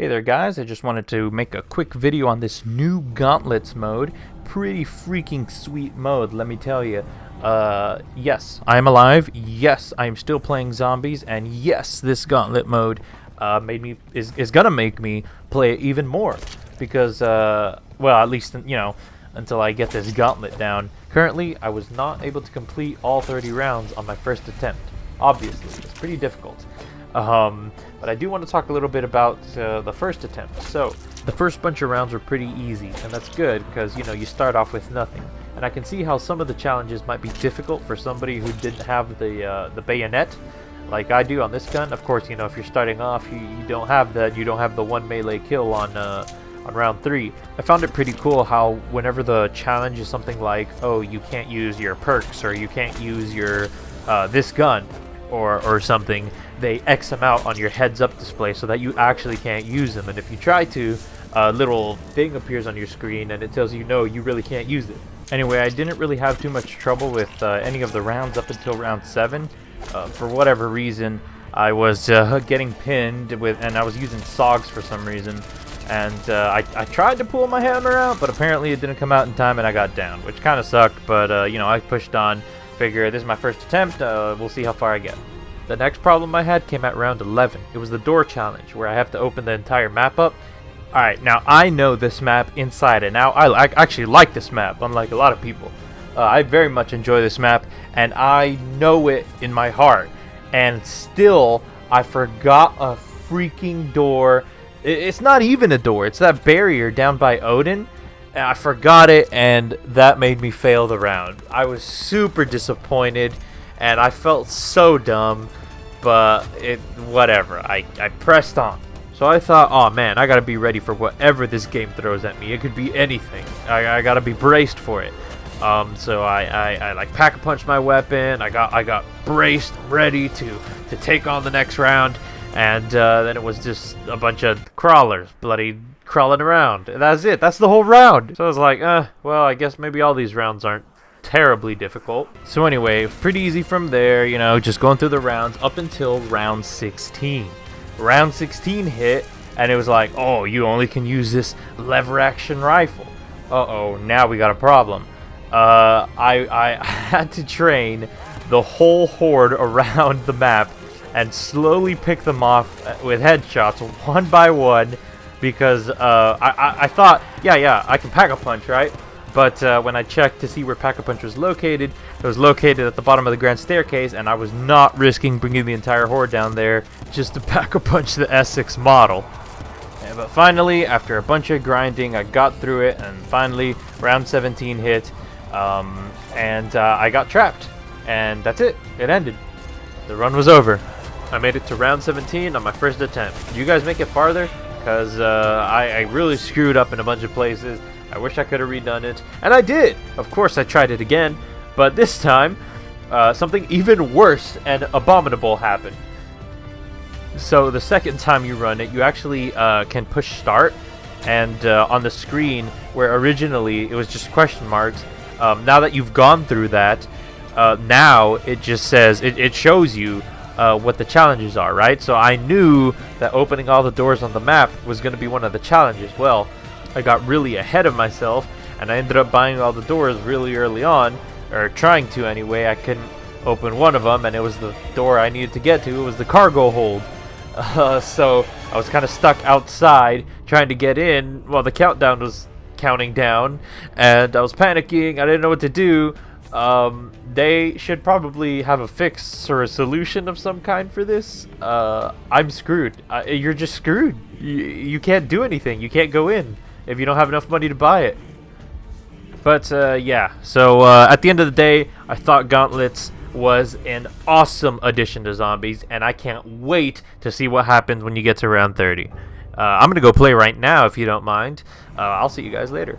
Hey there guys, I just wanted to make a quick video on this new Gauntlets mode. Pretty freaking sweet mode, let me tell you. Yes, I am alive. Yes, I am still playing zombies, and yes, this Gauntlet mode is gonna make me play it even more because well, at least until I get this Gauntlet down. Currently, I was not able to complete all 30 rounds on my first attempt. Obviously, it's pretty difficult. But I do want to talk a little bit about the first attempt. So, the first bunch of rounds were pretty easy, and that's good because, you start off with nothing. And I can see how some of the challenges might be difficult for somebody who didn't have the bayonet, like I do on this gun. Of course, if you're starting off, you don't have that. You don't have the one melee kill on round 3. I found it pretty cool how whenever the challenge is something like, oh, you can't use your perks, or you can't use your this gun, or something, they X them out on your heads up display so that you actually can't use them. And if you try to, a little thing appears on your screen and it tells you no, you really can't use it. Anyway, I didn't really have too much trouble with any of the rounds up until round 7. For whatever reason, I was getting pinned and I was using SOGs for some reason. And I tried to pull my hammer out, but apparently it didn't come out in time and I got down, which kind of sucked, but I pushed on. Figure this is my first attempt, we'll see how far I get. The next problem I had came at round 11. It was the door challenge, where I have to open the entire map up. Alright, now I know this map inside and out. I actually like this map, unlike a lot of people. I very much enjoy this map, and I know it in my heart. And still, I forgot a freaking door. It's not even a door, it's that barrier down by Odin. And I forgot it, and that made me fail the round. I was super disappointed, and I felt so dumb, but whatever. I pressed on. So I thought, oh man, I gotta be ready for whatever this game throws at me. It could be anything. I gotta be braced for it. So I like pack-a-punched my weapon. I got braced, ready to take on the next round, and then it was just a bunch of crawlers, bloody crawling around. That's it. That's the whole round. So I was like, well, I guess maybe all these rounds aren't terribly difficult. So anyway, pretty easy from there, just going through the rounds up until round 16. Round 16 hit, and it was like, oh, you only can use this lever action rifle. Uh-oh, now we got a problem. I had to train the whole horde around the map and slowly pick them off with headshots one by one, because I thought, yeah, I can pack-a-punch, right? But when I checked to see where pack-a-punch was located, it was located at the bottom of the grand staircase, and I was not risking bringing the entire horde down there just to pack-a-punch the Essex model. But finally, after a bunch of grinding, I got through it, and finally, round 17 hit, and I got trapped. And that's it. It ended. The run was over. I made it to round 17 on my first attempt. Did you guys make it farther? Because I really screwed up in a bunch of places. I wish I could have redone it. And I did! Of course I tried it again. But this time, something even worse and abominable happened. So the second time you run it, you actually can push start. And on the screen, where originally it was just question marks, now that you've gone through that, now it just says, it shows you what the challenges are, right? So I knew that opening all the doors on the map was going to be one of the challenges. Well, I got really ahead of myself, and I ended up buying all the doors really early on, or trying to anyway. I couldn't open one of them, and it was the door I needed to get to. It was the cargo hold. So I was kind of stuck outside trying to get in while the countdown was counting down, and I was panicking. I didn't know what to do. They should probably have a fix or a solution of some kind for this. I'm screwed. You're just screwed. You can't do anything. You can't go in if you don't have enough money to buy it. But yeah, so at the end of the day, I thought Gauntlets was an awesome addition to zombies, and I can't wait to see what happens when you get to round 30. I'm gonna go play right now if you don't mind. I'll see you guys later.